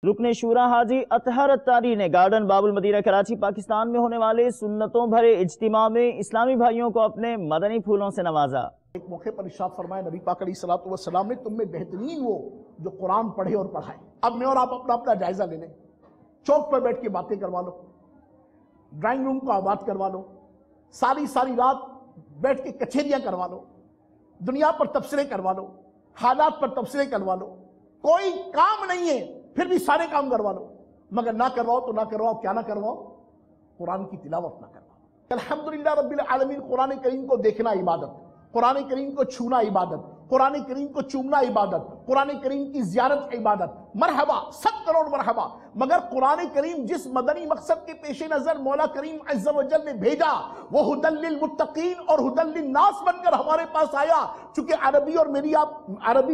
رکن شورا حاجی اطہر اتاری نے گارڈن باب المدینہ کراچی پاکستان میں ہونے والے سنتوں بھرے اجتماع میں اسلامی بھائیوں کو اپنے مدنی پھولوں سے نوازا۔ ایک موقع پر ارشاد فرمایا نبی پاک علیہ السلام نے تم میں بہترین وہ جو قرآن پڑھے اور پڑھائے۔ اب میں اور آپ اپنا جائزہ لے لیں، چوک پر بیٹھ کے باتیں کروا لو، ڈرائنگ روم کو آباد کروا لو، ساری رات بیٹھ کے کچہریاں کروا لو، دنیا پر تبصرے کروا لو، حالات پر تبصرے کروا لو، کوئی کام نہیں ہے پھر بھی سارے کام کروا لو، مگر نہ کرواؤ تو نہ کرواؤ، کیا نہ کرواؤ؟ قرآن کی تلاوت نہ کرواؤ۔ الحمدللہ رب العالمین، قرآن کریم کو دیکھنا عبادت، قرآن کریم کو چھونا عبادت، قرآن کریم کو چومنا عبادت، قرآن کریم کی زیارت عبادت، مرحبا 100 کروڑ مرحبا۔ مگر قرآن کریم جس مدنی مقصد کے پیش نظر مولا کریم عز و جل نے بھیجا، وہ ہدی للمتقین اور ہدی للناس بن کر ہمارے پاس آیا۔ چونکہ عربی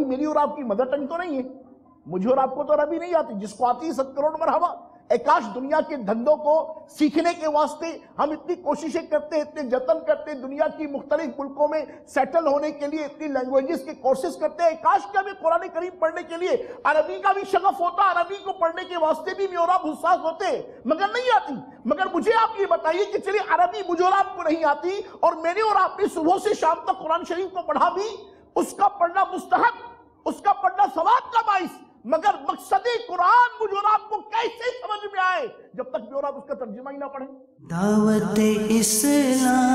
میری اور آپ کی مدر ٹنگ تو نہیں ہے، مجھے اور آپ کو تو عربی نہیں آتی، جس کو آتی ہے 100 کروڑ مرحبا۔ کاش دنیا کے دھندوں کو سیکھنے کے واسطے ہم اتنی کوششیں کرتے، اتنے جتن کرتے، دنیا کی مختلف ملکوں میں سیٹل ہونے کے لیے اتنی لینگویجز کے کورسز کرتے ہیں، کاش کہ ہمیں قرآن کریم پڑھنے کے لیے عربی کا بھی شغف ہوتا، عربی کو پڑھنے کے واسطے بھی میں اور آپ حساس ہوتے، مگر نہیں آتی۔ مگر مجھے آپ یہ بتائیے کہ چلیے عربی مجھے اور آپ کو نہیں آتی اور میں نے اور آپ نے صبح سے شام تک قرآن شریف کو پڑھا بھی، اس کا پڑھنا مستحب، اس کا پڑھنا ثواب کا باعث، مگر مقصد قرآن مجھے اور آپ کو کیسے سمجھ میں آئے جب تک میں اور آپ اس کا ترجمہ ہی نہ پڑھیں؟ دعوت اسلام